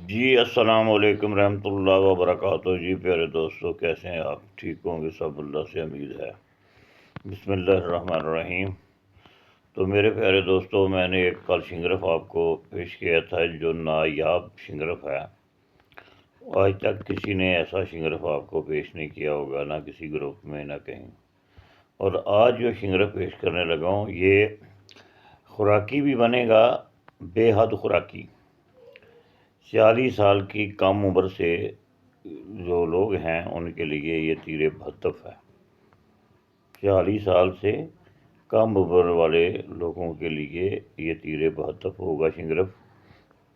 جی السلام علیکم رحمۃ اللہ وبرکاتہ۔ جی پیارے دوستو، کیسے ہیں آپ؟ ٹھیک ہوں گے سب، اللہ سے امید ہے۔ بسم اللہ الرحمن الرحیم۔ تو میرے پیارے دوستو، میں نے ایک کل شنگرف آپ کو پیش کیا تھا جو نایاب شنگرف ہے۔ آج تک کسی نے ایسا شنگرف آپ کو پیش نہیں کیا ہوگا، نہ کسی گروپ میں، نہ کہیں۔ اور آج جو شنگرف پیش کرنے لگا ہوں یہ خوراکی بھی بنے گا، بے حد خوراکی۔ 40 سال کی کم عمر سے جو لوگ ہیں ان کے لیے یہ تیر بہتف ہے۔ 40 سال سے کم عمر والے لوگوں کے لیے یہ تیر بہتف ہوگا شنگرف،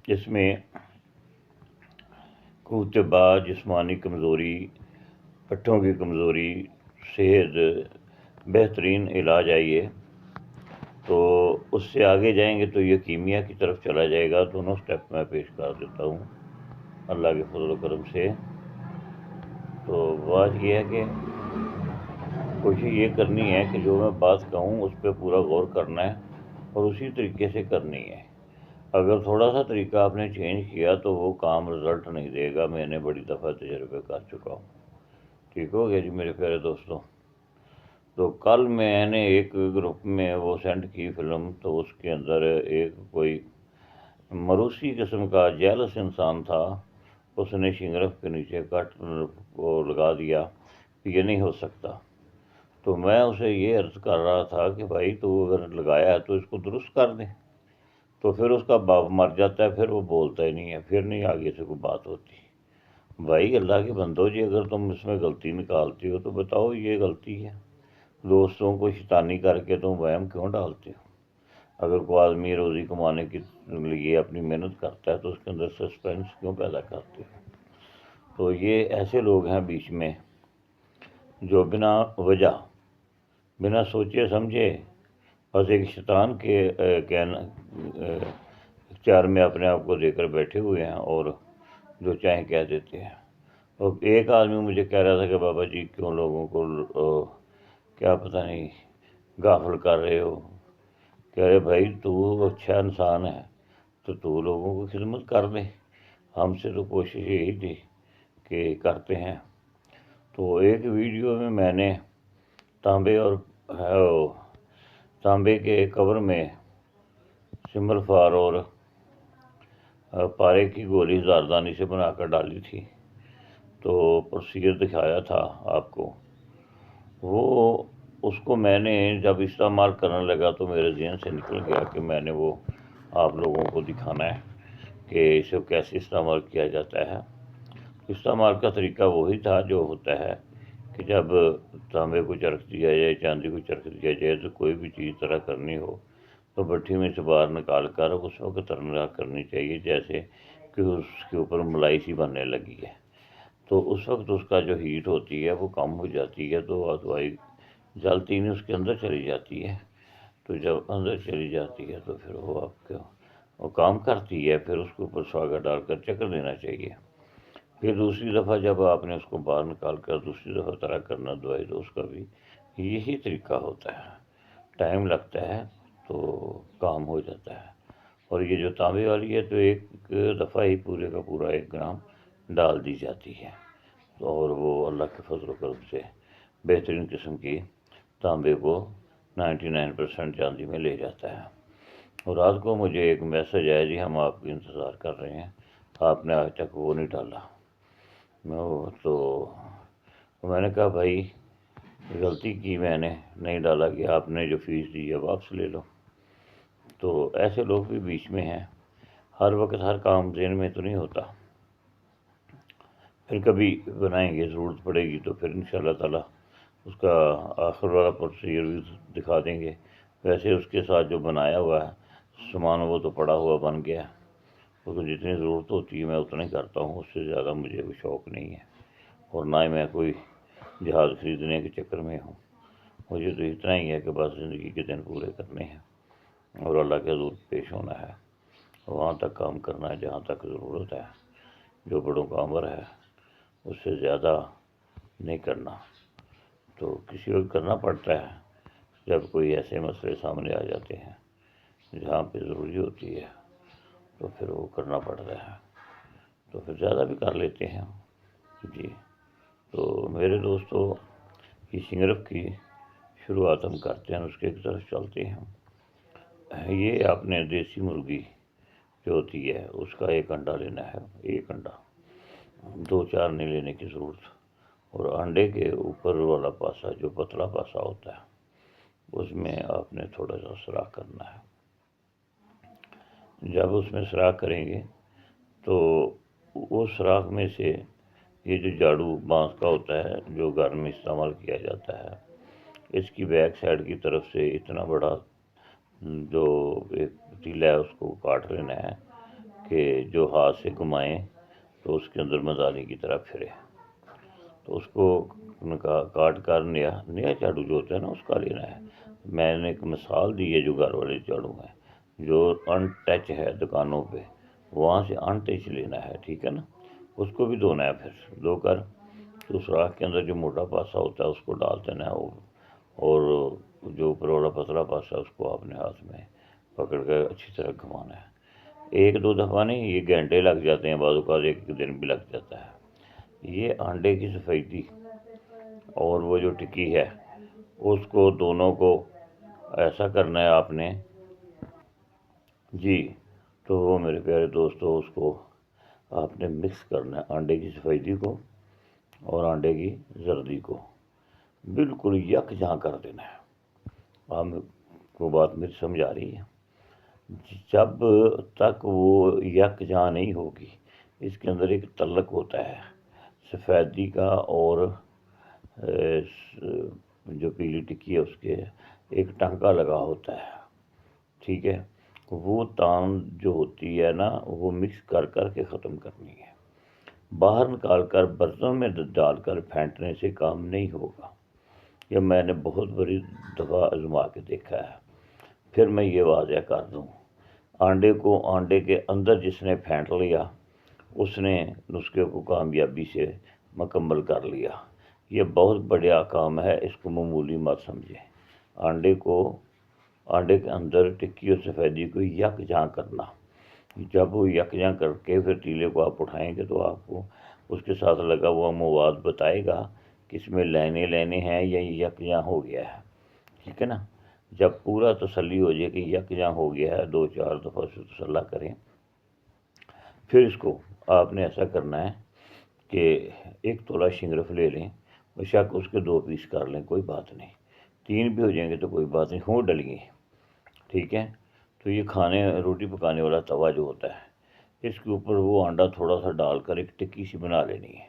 جس میں قوت باز، جسمانی کمزوری، پٹھوں کی کمزوری، صحت بہترین علاج ہے یہ۔ تو اس سے آگے جائیں گے تو یہ کیمیا کی طرف چلا جائے گا۔ دونوں سٹیپ میں پیش کر دیتا ہوں اللہ کے فضل و کرم سے۔ تو بات یہ ہے کہ کوشش یہ کرنی ہے کہ جو میں بات کہوں اس پہ پورا غور کرنا ہے اور اسی طریقے سے کرنی ہے۔ اگر تھوڑا سا طریقہ آپ نے چینج کیا تو وہ کام رزلٹ نہیں دے گا، میں نے بڑی دفعہ تجربے کر چکا ہوں۔ ٹھیک ہو گیا جی میرے پیارے دوستوں؟ تو کل میں نے ایک گروپ میں وہ سینڈ کی فلم، تو اس کے اندر ایک کوئی مروسی قسم کا جیلس انسان تھا، اس نے شنگرف کے نیچے کٹ کو لگا دیا کہ یہ نہیں ہو سکتا۔ تو میں اسے یہ عرض کر رہا تھا کہ بھائی تو اگر لگایا ہے تو اس کو درست کر دیں۔ تو پھر اس کا باپ مر جاتا ہے، پھر وہ بولتا ہی نہیں ہے، پھر نہیں آگے سے کوئی بات ہوتی۔ بھائی اللہ کے بندو جی، اگر تم اس میں غلطی نکالتی ہو تو بتاؤ یہ غلطی ہے۔ دوستوں کو شیطانی کر کے تم وہم کیوں ڈالتے ہو؟ اگر کوئی آدمی روزی کمانے کے لیے اپنی محنت کرتا ہے تو اس کے اندر سسپینس کیوں پیدا کرتے ہو؟ تو یہ ایسے لوگ ہیں بیچ میں جو بنا وجہ، بنا سوچے سمجھے، بس ایک شیطان کے اختیار میں اپنے آپ کو دے کر بیٹھے ہوئے ہیں اور جو چاہیں کہہ دیتے ہیں۔ اور ایک آدمی مجھے کہہ رہا تھا کہ بابا جی کیوں لوگوں کو کیا پتہ نہیں غافل کر رہے ہو؟ کہہ رہے بھائی تو اچھا انسان ہے تو تو لوگوں کو خدمت کر دے، ہم سے تو کوشش یہی تھی کہ کرتے ہیں۔ تو ایک ویڈیو میں نے تانبے کے کور میں سمبل فار اور پارے کی گولی زاردانی سے بنا کر ڈالی تھی، تو پروسیجر دکھایا تھا آپ کو۔ وہ اس کو میں نے جب استعمال کرنے لگا تو میرے ذہن سے نکل گیا کہ میں نے وہ آپ لوگوں کو دکھانا ہے کہ اسے کیسے استعمال کیا جاتا ہے۔ استعمال کا طریقہ وہی تھا جو ہوتا ہے کہ جب تانبے کو چرخ دیا جائے، چاندی کو چرخ دیا جائے، تو کوئی بھی چیز طرح کرنی ہو تو بھٹی میں سے باہر نکال کر اس وقت طرح کرنی چاہیے جیسے کہ اس کے اوپر ملائی سی بننے لگی ہے۔ تو اس وقت اس کا جو ہیٹ ہوتی ہے وہ کم ہو جاتی ہے، تو دوائی جلتی نہیں، اس کے اندر چلی جاتی ہے۔ تو جب اندر چلی جاتی ہے تو پھر وہ آپ کو وہ کام کرتی ہے، پھر اس کے اوپر سواگا ڈال کر چکر دینا چاہیے۔ پھر دوسری دفعہ جب آپ نے اس کو باہر نکال کر دوسری دفعہ طرح کرنا دوائی، تو اس کا بھی یہی طریقہ ہوتا ہے، ٹائم لگتا ہے تو کام ہو جاتا ہے۔ اور یہ جو تانبے والی ہے تو ایک دفعہ ہی پورے کا پورا 1 گرام ڈال دی جاتی ہے، اور وہ اللہ کے فضل و کرم سے بہترین قسم کی تانبے کو 99% چاندی میں لے جاتا ہے۔ اور رات کو مجھے ایک میسج آیا، جی ہم آپ کا انتظار کر رہے ہیں، آپ نے آج تک وہ نہیں ڈالا۔ تو میں نے کہا بھائی غلطی کی میں نے، نہیں ڈالا، کہ آپ نے جو فیس دی ہے واپس لے لو۔ تو ایسے لوگ بھی بیچ میں ہیں، ہر وقت ہر کام ذہن میں تو نہیں ہوتا، پھر کبھی بنائیں گے، ضرورت پڑے گی تو پھر انشاءاللہ تعالیٰ اس کا آخر والا پروسیجر بھی دکھا دیں گے۔ ویسے اس کے ساتھ جو بنایا ہوا ہے سامان وہ تو پڑا ہوا بن گیا ہے، اس کو جتنی ضرورت ہوتی ہے میں اتنا ہی کرتا ہوں، اس سے زیادہ مجھے کوئی شوق نہیں ہے، اور نہ ہی میں کوئی جہاز خریدنے کے چکر میں ہوں۔ مجھے تو اتنا ہی ہے کہ بس زندگی کے دن پورے کرنے ہیں اور اللہ کے حضور پیش ہونا ہے، وہاں تک کام کرنا ہے جہاں تک ضرورت ہے۔ جو بڑوں کا عمر ہے اس سے زیادہ نہیں کرنا، تو کسی وقت کرنا پڑتا ہے جب کوئی ایسے مسئلے سامنے آ جاتے ہیں جہاں پہ ضروری ہوتی ہے، تو پھر وہ کرنا پڑتا ہے۔ تو پھر زیادہ بھی کر لیتے ہیں جی۔ تو میرے دوستو، یہ شنگرف کی شروعات ہم کرتے ہیں، اس کے ایک طرف چلتے ہیں۔ یہ آپ نے دیسی مرغی جو ہوتی ہے اس کا ایک انڈا لینا ہے، ایک انڈا، 2-4 نہیں لینے کی ضرورت، اور انڈے کے اوپر والا پاسا جو پتلا پاسا ہوتا ہے اس میں آپ نے تھوڑا سا سوراخ کرنا ہے۔ جب اس میں سوراخ کریں گے تو اس سوراخ میں سے یہ جو جھاڑو بانس کا ہوتا ہے جو گھر میں استعمال کیا جاتا ہے، اس کی بیک سائڈ کی طرف سے اتنا بڑا جو ایک پتیلا ہے اس کو کاٹ لینا ہے کہ جو ہاتھ سے گھمائیں تو اس کے اندر مدانی کی طرح پھرے۔ تو اس کو کاٹ کر نیا جھاڑو جو ہوتا ہے نا اس کا لینا ہے۔ میں نے ایک مثال دی ہے جو گھر والے جھاڑو ہیں جو ان ٹچ ہے دکانوں پہ، وہاں سے ان ٹچ لینا ہے، ٹھیک ہے نا۔ اس کو بھی دھونا ہے، پھر دھو کر تو سوراخ کے اندر جو موٹا پاسا ہوتا ہے اس کو ڈال دینا ہے، اور جو اوپر والا پتلا پاسا ہے اس کو اپنے ہاتھ میں پکڑ کر اچھی طرح گھمانا ہے۔ 1-2 دفعہ نہیں، یہ گھنٹے لگ جاتے ہیں، بعض اوقات 1 دن بھی لگ جاتا ہے۔ یہ انڈے کی سفیدی اور وہ جو ٹکی ہے اس کو دونوں کو ایسا کرنا ہے آپ نے جی۔ تو وہ میرے پیارے دوستو، اس کو آپ نے مکس کرنا ہے، انڈے کی سفیدی کو اور انڈے کی زردی کو بالکل یکجاں کر دینا ہے۔ آپ کو بات میری سمجھ آ رہی ہے؟ جب تک وہ یکجاں نہیں ہوگی، اس کے اندر ایک تعلق ہوتا ہے سفیدی کا اور جو پیلی ٹکی ہے اس کے ایک ٹنکا لگا ہوتا ہے، ٹھیک ہے۔ وہ تان جو ہوتی ہے نا وہ مکس کر کے ختم کرنی ہے۔ باہر نکال کر برتن میں ڈال کر پھینٹنے سے کام نہیں ہوگا، یہ میں نے بہت بڑی دفعہ آزما کے دیکھا ہے۔ پھر میں یہ واضح کر دوں، انڈے کے اندر جس نے پھینٹ لیا اس نے نسخے کو کامیابی سے مکمل کر لیا۔ یہ بہت بڑا کام ہے، اس کو معمولی مت سمجھیں۔ انڈے کے اندر ٹکی اور سفیدی کو یکجاں کرنا، جب وہ یکجاں کر کے پھر تیلے کو آپ اٹھائیں گے تو آپ کو اس کے ساتھ لگا ہوا مواد بتائے گا کہ اس میں لینے ہیں یا یکجاں ہو گیا ہے، ٹھیک ہے نا۔ جب پورا تسلی ہو جائے کہ یکجاں ہو گیا ہے، 2-4 دفعہ سے تسلی کریں، پھر اس کو آپ نے ایسا کرنا ہے کہ 1 تولہ شنگرف لے لیں، بے شک اس کے 2 پیس کر لیں، کوئی بات نہیں، 3 بھی ہو جائیں گے تو کوئی بات نہیں، ہوں ڈلیے، ٹھیک ہے۔ تو یہ روٹی پکانے والا توا جو ہوتا ہے اس کے اوپر وہ انڈا تھوڑا سا ڈال کر ایک ٹکی سی بنا لینی ہے۔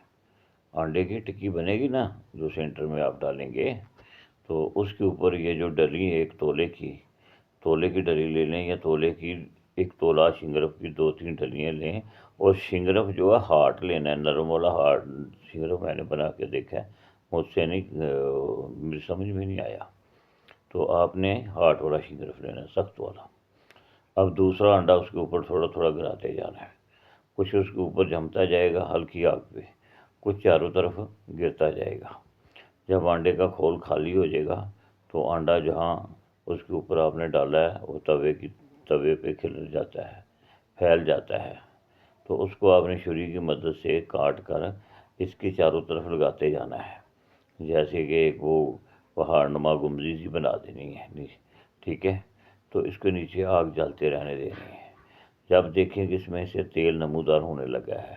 انڈے کی ٹکی بنے گی نا جو سینٹر میں آپ ڈالیں گے، تو اس کے اوپر یہ جو ڈلی ہے ایک تولے کی ڈلی لے لیں، یا تولے کی 1 تولہ شنگرف کی 2-3 ڈلیاں لیں، اور شنگرف جو ہے ہارٹ لینا ہے، نرم والا ہارٹ شنگرف میں نے بنا کے دیکھا ہے، مجھ سے نہیں، میری سمجھ میں نہیں آیا، تو آپ نے ہارٹ والا شنگرف لینا ہے، سخت والا۔ اب دوسرا انڈا اس کے اوپر تھوڑا تھوڑا گراتے جانا ہے، کچھ اس کے اوپر جمتا جائے گا ہلکی آگ پہ، کچھ چاروں طرف گرتا جائے گا۔ جب انڈے کا کھول خالی ہو جائے گا تو انڈا جہاں اس کے اوپر آپ نے ڈالا ہے وہ توے پہ کھل جاتا ہے، پھیل جاتا ہے، تو اس کو آپ نے چھری کی مدد سے کاٹ کر اس کے چاروں طرف لگاتے جانا ہے، جیسے کہ ایک وہ پہاڑ نما گمبد سی بنا دینی ہے، ٹھیک ہے۔ تو اس کے نیچے آگ جلتے رہنے دینی ہے۔ جب دیکھیں کہ اس میں سے تیل نمودار ہونے لگا ہے،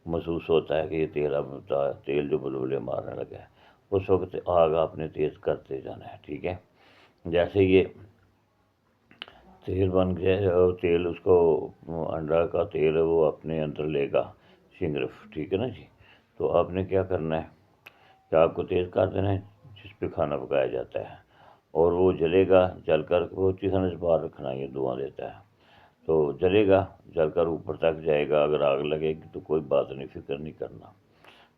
محسوس ہوتا ہے کہ یہ تیل جو بلبلے مارنے لگا ہے، اس وقت آگ آپ نے تیز کرتے جانا ہے، ٹھیک ہے۔ جیسے یہ تیل بن گیا اور تیل اس کو انڈا کا تیل ہے وہ اپنے اندر لے گا شنگرف، ٹھیک ہے نا جی۔ تو آپ نے کیا کرنا ہے کہ آگ کو تیز کر دینا ہے جس پہ کھانا پکایا جاتا ہے، اور وہ جلے گا، جل کر وہ چکن سے باہر رکھنا، یہ دھواں دیتا ہے، تو جلے گا، جل کر اوپر تک جائے گا۔ اگر آگ لگے گی تو کوئی بات نہیں، فکر نہیں کرنا،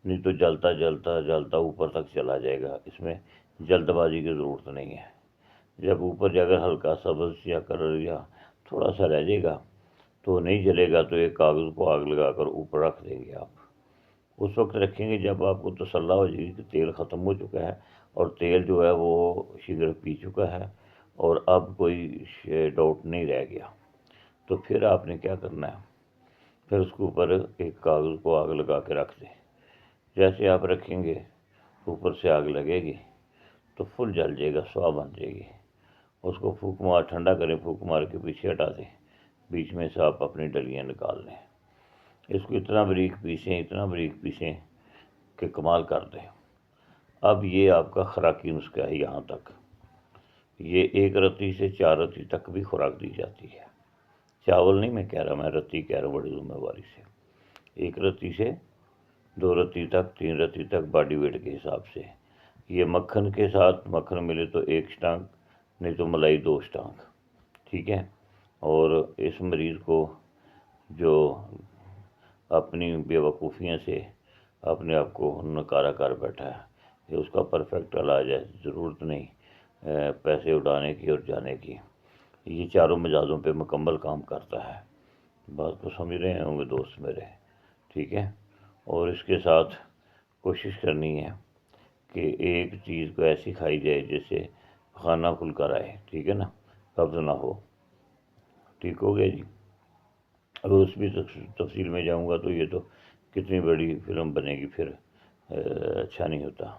نہیں تو جلتا اوپر تک چلا جائے گا، اس میں جلد بازی کی ضرورت نہیں ہے۔ جب اوپر جا کر ہلکا سبز یا کلر یا تھوڑا سا رہ جائے گا تو نہیں جلے گا، تو ایک کاغذ کو آگ لگا کر اوپر رکھ دیں گے آپ، اس وقت رکھیں گے جب آپ کو تسلی ہو جائے گی کہ تیل ختم ہو چکا ہے اور تیل جو ہے وہ شنگرف پی چکا ہے اور اب کوئی ڈاؤٹ نہیں رہ گیا، تو پھر آپ نے کیا کرنا ہے پھر اس کے اوپر ایک کاغذ کو آگ لگا کے رکھ دیں. جیسے آپ رکھیں گے اوپر سے آگ لگے گی تو فل جل جائے گا، سوا بن جائے گی. اس کو پھونک مار ٹھنڈا کریں، پھونک مار کے پیچھے ہٹا دیں. بیچ میں سے آپ اپنی ڈلیاں نکال لیں. اس کو اتنا باریک پیسیں کہ کمال کر دیں. اب یہ آپ کا خوراکی نسخہ ہے. یہاں تک یہ 1 رتی سے 4 رتی تک بھی خوراک دی جاتی ہے. چاول نہیں میں کہہ رہا، میں رتی کہہ رہا ہوں بڑی ذمہ داری سے. 1 رتی سے 2 رتی تک، 3 رتی تک باڈی ویٹ کے حساب سے. یہ مکھن کے ساتھ، مکھن ملے تو 1 اسٹانک، نہیں تو ملائی 2 اسٹانک. ٹھیک ہے. اور اس مریض کو جو اپنی بے وقوفیوں سے اپنے آپ کو نکارا کر بیٹھا ہے، یہ اس کا پرفیکٹ علاج ہے. ضرورت نہیں پیسے اڑانے کی اور جانے کی. یہ چاروں مزاجوں پہ مکمل کام کرتا ہے. بات کو سمجھ رہے ہوں گے دوست میرے. ٹھیک ہے. اور اس کے ساتھ کوشش کرنی ہے کہ ایک چیز کو ایسی کھائی جائے جس سے کھانا کھل کر آئے. ٹھیک ہے نا، قبض نہ ہو. ٹھیک ہو گیا جی. اگر اس بھی تفصیل میں جاؤں گا تو یہ تو کتنی بڑی فلم بنے گی، پھر اچھا نہیں ہوتا.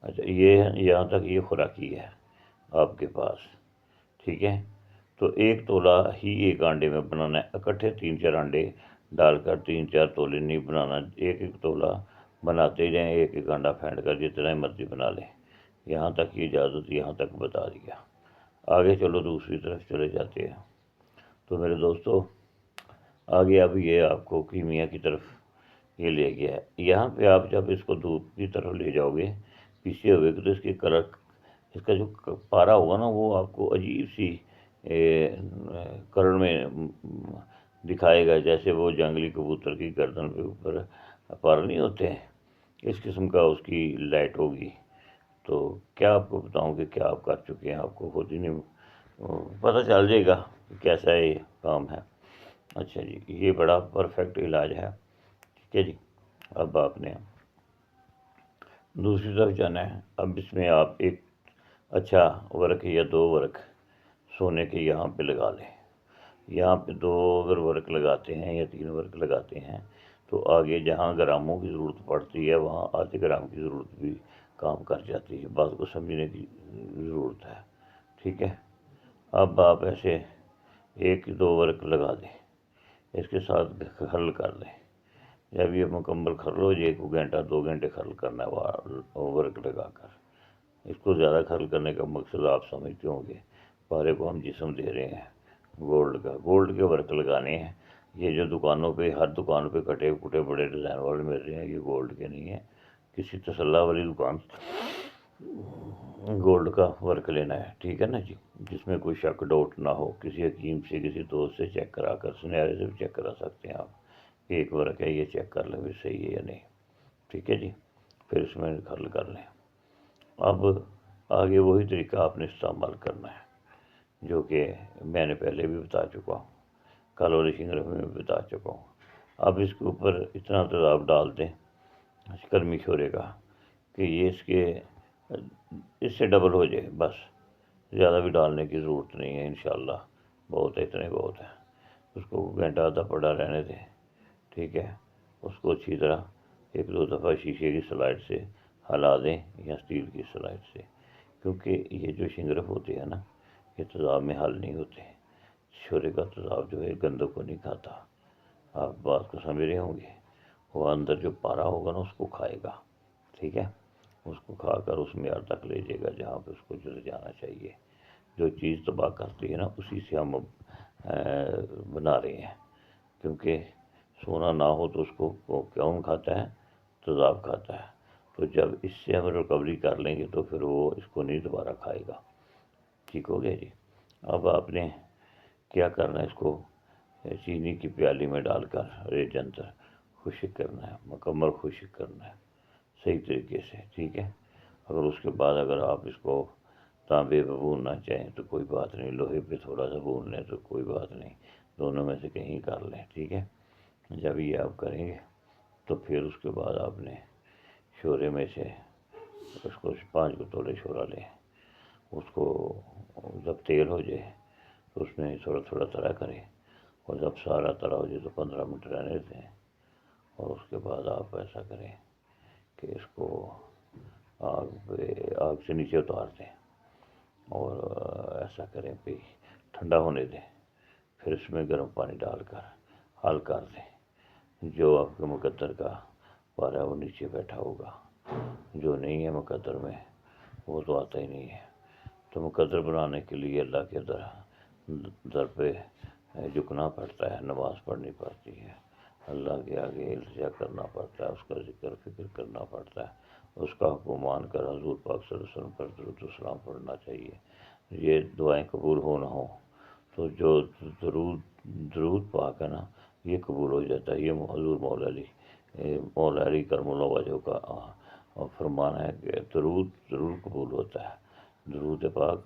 اچھا، یہ یہاں تک یہ خوراکی ہے آپ کے پاس. ٹھیک ہے. تو 1 تولہ ہی ایک انڈے میں بنانا ہے. اکٹھے 3-4 انڈے ڈال کر 3-4 تولے نہیں بنانا. 1 تولہ بناتے جائیں، 1 انڈا پھینٹ کر جتنا مرضی بنا لیں. یہاں تک کی اجازت یہاں تک بتا دیا. آگے چلو دوسری طرف چلے جاتے ہیں. تو میرے دوستو، آگے اب یہ آپ کو کیمیا کی طرف یہ لے گیا ہے. یہاں پہ آپ جب اس کو دودھ کی طرف لے جاؤ گے پیسے ہوئے تو اس کی اس کا جو پارا ہوگا نا، وہ آپ کو عجیب سی کرڑ میں دکھائے گا، جیسے وہ جنگلی کبوتر کی گردن پہ اوپر پر نہیں ہوتے ہیں، اس قسم کا اس کی لائٹ ہوگی. تو کیا آپ کو بتاؤں کہ کیا آپ کر چکے ہیں، آپ کو خود ہی نہیں پتہ چل جائے گا کہ کیسا یہ کام ہے. اچھا جی، یہ بڑا پرفیکٹ علاج ہے. ٹھیک ہے جی. اب آپ نے دوسری طرف جانا ہے. اب اس میں آپ ایک اچھا ورق یا 2 ورق سونے کے یہاں پہ لگا لیں. یہاں پہ 2 اگر ورق لگاتے ہیں یا 3 ورق لگاتے ہیں تو آگے جہاں گراموں کی ضرورت پڑتی ہے وہاں آدھے گرام کی ضرورت بھی کام کر جاتی ہے. بات کو سمجھنے کی ضرورت ہے. ٹھیک ہے. اب آپ ایسے 1-2 ورق لگا دیں، اس کے ساتھ کھرل کر لیں. جب یہ مکمل کھرل ہو جائے، 1 گھنٹہ 2 گھنٹے کھرل کرنا ہے ورق لگا کر. اس کو زیادہ کھرل کرنے کا مقصد آپ سمجھتے ہوں گے، پارے کو ہم جسم دے رہے ہیں گولڈ کے ورق لگانے ہیں. یہ جو دکانوں پہ، ہر دکان پہ کٹے کٹے بڑے ڈیزائن والے مل رہے ہیں، یہ گولڈ کے نہیں ہیں. کسی تسلا والی دکان گولڈ کا ورق لینا ہے. ٹھیک ہے نا جی. جس میں کوئی شک ڈاؤٹ نہ ہو. کسی حکیم سے، کسی دوست سے چیک کرا کر، سنیارے سے بھی چیک کرا سکتے ہیں آپ. 1 ورق ہے، یہ چیک کر لیں بھی صحیح ہے یا نہیں. ٹھیک ہے جی. پھر اس میں کھرل کر لیں. اب آگے وہی طریقہ آپ نے استعمال کرنا ہے جو کہ میں نے پہلے بھی بتا چکا ہوں، کل والی شنگرف میں بھی بتا چکا ہوں. اب اس کے اوپر اتنا تیزاب ڈال دیں کرمی شورے کا کہ یہ اس سے ڈبل ہو جائے. بس زیادہ بھی ڈالنے کی ضرورت نہیں ہے. انشاءاللہ بہت ہے، اتنے بہت ہے. اس کو گھنٹہ آدھا پڑا رہنے دیں. ٹھیک ہے. اس کو اچھی طرح 1-2 دفعہ شیشے کی سلائڈ سے ہلا دیں یا اسٹیل کی سلائڈ سے، کیونکہ یہ جو شنگرف ہوتی ہے نا، یہ تیزاب میں حل نہیں ہوتے. شورے کا تیزاب جو ہے گندوں کو نہیں کھاتا. آپ بات کو سمجھ رہے ہوں گے. وہ اندر جو پارا ہوگا نا اس کو کھائے گا. ٹھیک ہے. اس کو کھا کر اس معیار تک لے جائے گا جہاں پہ اس کو جل جانا چاہیے. جو چیز تباہ کرتی ہے نا، اسی سے ہم بنا رہے ہیں. کیونکہ سونا نہ ہو تو اس کو کون کھاتا ہے؟ تیزاب کھاتا ہے. تو جب اس سے ہم ریکوری کر لیں گے تو پھر وہ اس کو نہیں دوبارہ کھائے گا. ٹھیک ہو گیا جی. اب آپ نے کیا کرنا ہے، اس کو چینی کی پیالی میں ڈال کر ریجنتر خشک کرنا ہے، مکمل خشک کرنا ہے صحیح طریقے سے. ٹھیک ہے. اگر اس کے بعد اگر آپ اس کو تانبے پہ بھوننا چاہیں تو کوئی بات نہیں، لوہے پہ تھوڑا سا بھون لیں تو کوئی بات نہیں، دونوں میں سے کہیں کر لیں. ٹھیک ہے. جب یہ آپ کریں گے تو پھر اس کے بعد آپ نے شورے میں سے اس کو 5 تولے شورا لیں. اس کو جب تیل ہو جائے تو اس میں تھوڑا تھوڑا طرح کریں اور جب سارا تلا ہو جائے تو 15 منٹ رہنے دیں، اور اس کے بعد آپ ایسا کریں کہ اس کو آگ سے نیچے اتار دیں، اور ایسا کریں کہ ٹھنڈا ہونے دیں، پھر اس میں گرم پانی ڈال کر حل کر دیں۔ جو آپ کے مقدر کا پارا ہے وہ نیچے بیٹھا ہوگا، جو نہیں ہے مقدر میں وہ تو آتا ہی نہیں ہے۔ تو مقدر بنانے کے لیے اللہ کے در پہ جھکنا پڑتا ہے، نماز پڑھنی پڑتی ہے، اللہ کے آگے التجا کرنا پڑتا ہے، اس کا ذکر فکر کرنا پڑتا ہے، اس کا حکم مان کر حضور پاک صلی اللہ علیہ وسلم پر درود و سلام پڑھنا چاہیے۔ یہ دعائیں قبول ہو نہ ہو تو جو درود پاک ہے نا یہ قبول ہو جاتا ہے۔ یہ حضور مولا علی کرم اللہ وجہ کا فرمان ہے کہ درود ضرور قبول ہوتا ہے، درود پاک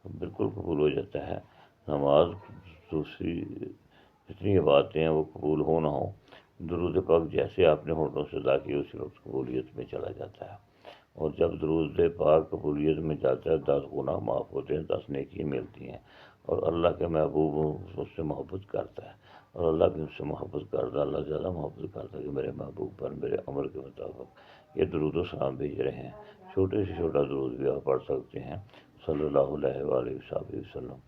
بالکل قبول ہو جاتا ہے۔ نماز دوسری جتنی باتیں ہیں وہ قبول ہو نہ ہو، درود پاک جیسے آپ نے ہونٹوں سے ادا کی اسی وقت قبولیت میں چلا جاتا ہے۔ اور جب درود پاک قبولیت میں جاتا ہے 10 گناہ معاف ہوتے ہیں، 10 نیکیاں ملتی ہیں، اور اللہ کے محبوب اس سے محبت کرتا ہے، اور اللہ بھی اس سے محبت کرتا ہے۔ اللہ زیادہ محبت کرتا ہے کہ میرے محبوب پر میرے امر کے مطابق یہ درود و سلام بھیج رہے ہیں۔ چھوٹے سے چھوٹا درود بھی آپ پڑھ سکتے ہیں، صلی اللہ علیہ وآلہ وسلم۔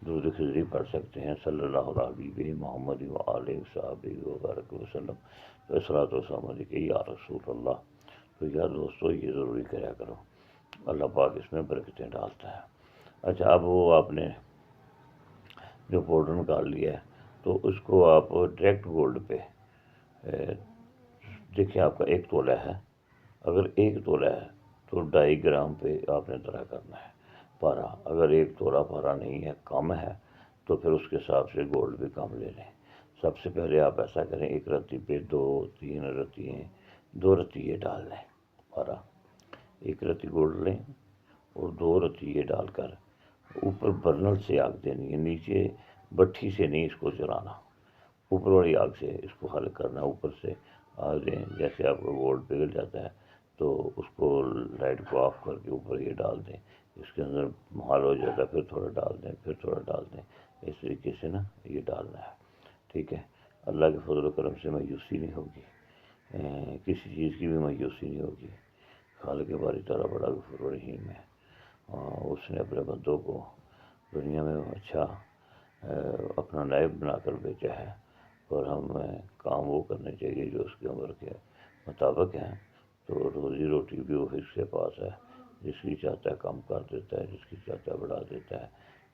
درود خضری پڑھ سکتے ہیں، صلی اللہ علیہ محمد وآلہ وصحبہ وبارک وسلم۔ تو الصلاۃ والسلام علیک یا رسول اللہ۔ تو یار دوستو یہ ضروری کریا کرو، اللہ پاک اس میں برکتیں ڈالتا ہے۔ اچھا، اب وہ آپ نے جو پاؤڈر نکال لیا ہے تو اس کو آپ ڈائریکٹ گولڈ پہ دیکھیں، آپ کا 1 تولہ ہے، اگر 1 تولہ ہے تو 2.5 گرام پہ آپ نے طرح کرنا ہے پارا۔ اگر 1 تولہ پارا نہیں ہے، کم ہے، تو پھر اس کے حساب سے گولڈ بھی کم لے لیں۔ سب سے پہلے آپ ایسا کریں، 1 رتی پہ 2 رتیے ڈال لیں پارا، 1 رتی گولڈ لیں اور 2 رتیے ڈال کر اوپر برنر سے آگ دینی ہے، نیچے بٹھی سے نہیں اس کو جلانا، اوپر والی آگ سے اس کو حل کرنا ہے۔ اوپر سے آگ دیں، جیسے آپ کا گولڈ پگھل جاتا ہے تو اس کو لائٹ کو آف کر کے اوپر یہ ڈال دیں، اس کے اندر حل ہو جاتا ہے، پھر تھوڑا ڈال دیں، پھر تھوڑا ڈال دیں، اس طریقے سے نا یہ ڈالنا ہے، ٹھیک ہے۔ اللہ کے فضل و کرم سے مایوسی نہیں ہوگی، کسی چیز کی بھی مایوسی نہیں ہوگی۔ خالق باری تعالیٰ بڑا غفور و رحیم ہے، اس نے اپنے بندوں کو دنیا میں اچھا اپنا نائب بنا کر بھیجا ہے، اور ہمیں کام وہ کرنے چاہیے جو اس کے عمر کے مطابق ہیں۔ تو روزی روٹی بھی وہ اس کے پاس ہے، جس کی چاہتا ہے کم کر دیتا ہے، جس کی چاہتا ہے بڑھا دیتا ہے،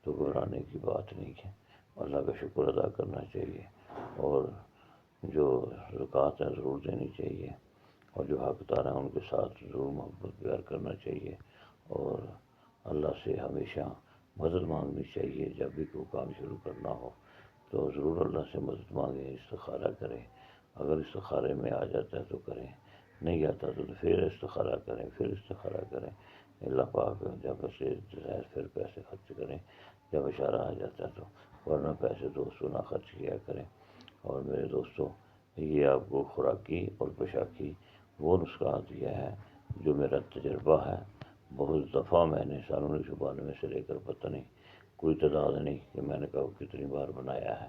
تو گھبرانے کی بات نہیں ہے، اللہ کا شکر ادا کرنا چاہیے، اور جو زکوٰۃ ہے ضرور دینی چاہیے، اور جو حقدار ہیں ان کے ساتھ ضرور محبت پیار کرنا چاہیے، اور اللہ سے ہمیشہ مدد مانگنی چاہیے۔ جب بھی کوئی کام شروع کرنا ہو تو ضرور اللہ سے مدد مانگیں، استخارہ کریں، اگر استخارے میں آ جاتا ہے تو کریں، نہیں آتا تو پھر استخارہ کریں، اللہ پاک جب اسے پھر پیسے خرچ کریں جب اشارہ آ جاتا ہے تو، ورنہ پیسے دوستوں نہ خرچ کیا کریں۔ اور میرے دوستوں، یہ آپ کو خوراکی اور پوشاکی وہ نسخہ دیا ہے جو میرا تجربہ ہے، بہت دفعہ میں نے 1992 سے لے کر پتہ نہیں کوئی تعداد نہیں کہ میں نے کہا کتنی بار بنایا ہے،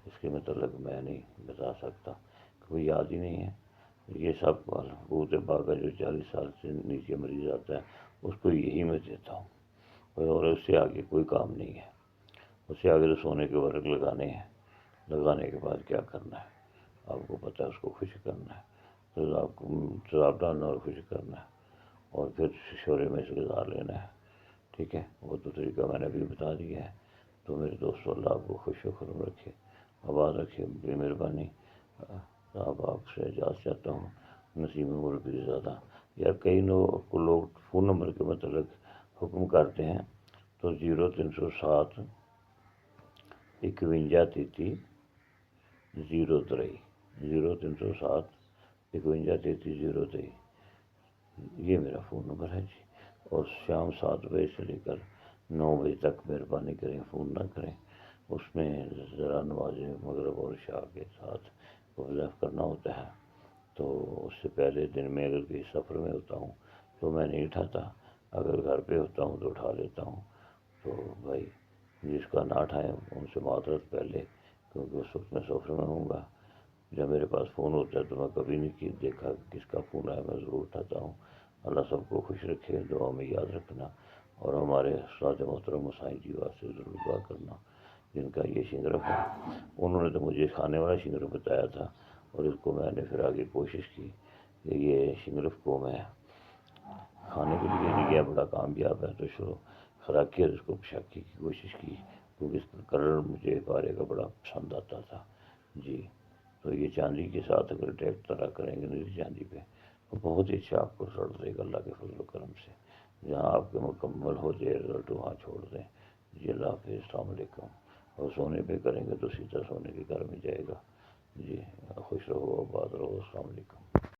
اس کے متعلق میں نہیں بتا سکتا، کوئی یاد ہی نہیں ہے۔ یہ سب بہت باغ جو 40 سال سے نیچے مریض آتا ہے اس کو یہی میں دیتا ہوں، اور اس سے آگے کوئی کام نہیں ہے، اس سے آگے تو سونے کے ورق لگانے ہیں، لگانے کے بعد کیا کرنا ہے آپ کو پتہ ہے، اس کو خوش کرنا ہے، تو آپ کو تیزاب ڈالنا اور خوش کرنا ہے، اور پھر شورے میں سے گزار لینا ہے، ٹھیک ہے۔ وہ تو طریقہ میں نے ابھی بتا دیا ہے۔ تو میرے دوستو، اللہ آپ کو خوش و خرم رکھے، آباد رکھے، بے مہربانی آپ سے اجازت چاہتا ہوں، نسیم مربی زیادہ۔ یا کئی لوگ فون نمبر کے متعلق حکم کرتے ہیں، تو 0307 51 33 03 0307 51 33 03 یہ میرا فون نمبر ہے جی۔ اور شام 7 بجے سے لے کر 9 بجے تک مہربانی کریں فون نہ کریں، اس میں ذرا نماز مغرب اور عشاء کے ساتھ وظائف کرنا ہوتا ہے، تو اس سے پہلے دن میں اگر کسی سفر میں ہوتا ہوں تو میں نہیں اٹھاتا، اگر گھر پہ ہوتا ہوں تو اٹھا لیتا ہوں۔ تو بھائی جس کا نہ اٹھائیں ان سے معذرت پہلے کیونکہ اس وقت میں سفر میں ہوں گا. جب میرے پاس فون ہوتا ہے تو میں کبھی نہیں دیکھا کس کا فون ہے، میں ضرور اٹھاتا ہوں. اللہ سب کو خوش رکھے، دعا میں یاد رکھنا. اور ہمارے استاد محترم مسائی جی واسطے ضرور دعا کرنا، جن کا یہ شنگرف ہے. انہوں نے تو مجھے کھانے والا شنگرف بتایا تھا، اور اس کو میں نے پھر آگے کوشش کی کہ یہ شنگرف کو میں کھانے کے لیے لیا، بڑا کامیاب ہے. تو خوراکی اس کو پشاکی کی کوشش کی، کیونکہ اس کا کلر مجھے پارے کا بڑا پسند آتا تھا. جی تو یہ چاندی کے ساتھ اگر ٹیپ طرح کریں گے نیلی چاندی پہ تو بہت ہی اچھا آپ کو رزلٹ دے گا اللہ کے فضل و کرم سے. جہاں آپ کے مکمل ہو جائے رزلٹ وہاں چھوڑ دیں. جی اللہ حافظ، السلام علیکم. اور سونے پہ کریں گے تو سیدھا سونے کے گھر میں جائے گا. جی خوش رہو، آباد رہو، السلام علیکم.